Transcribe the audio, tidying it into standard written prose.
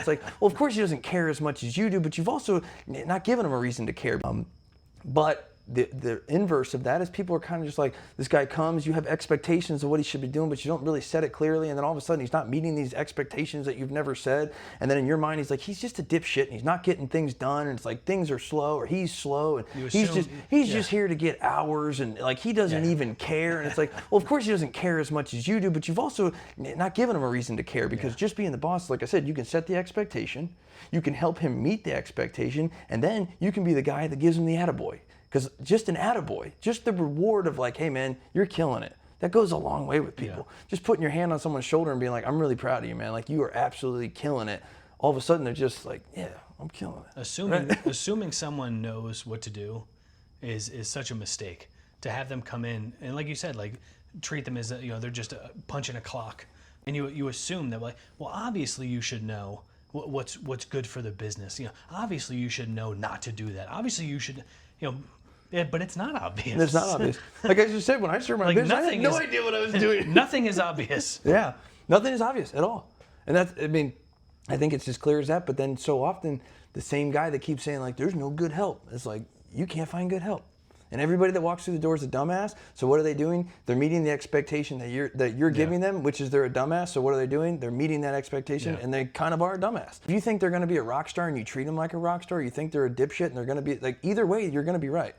it's like, well, of course he doesn't care as much as you do, but you've also not given him a reason to care. But the inverse of that is people are kind of just like, this guy comes, you have expectations of what he should be doing, but you don't really set it clearly, and then all of a sudden he's not meeting these expectations that you've never said, and then in your mind he's like, he's just a dipshit and he's not getting things done, and it's like things are slow, or he's slow, and he's just here to get hours, and like he doesn't even care, and it's like, well, of course he doesn't care as much as you do, but you've also not given him a reason to care, because just being the boss, like I said, you can set the expectation, you can help him meet the expectation, and then you can be the guy that gives him the attaboy. Because just an attaboy, just the reward of like, hey man, you're killing it. That goes a long way with people. Just putting your hand on someone's shoulder and being like, I'm really proud of you, man. Like you are absolutely killing it. All of a sudden they're just like, yeah, I'm killing it. Assuming someone knows what to do is such a mistake. To have them come in and like you said, like treat them as they're just punching a clock, and you assume that like, well, obviously you should know what's good for the business. Obviously you should know not to do that. Obviously you should, Yeah, but it's not obvious. It's not obvious. Like I just said, when I started my business, I had no idea what I was doing. Nothing is obvious. Yeah, nothing is obvious at all. And that's, I mean, I think it's as clear as that, but then so often the same guy that keeps saying like, there's no good help. It's like, you can't find good help. And everybody that walks through the door is a dumbass. So what are they doing? They're meeting the expectation that you're giving them, which is they're a dumbass. So what are they doing? They're meeting that expectation, and they kind of are a dumbass. If you think they're going to be a rock star and you treat them like a rock star, you think they're a dipshit and they're going to be like, either way, you're going to be right.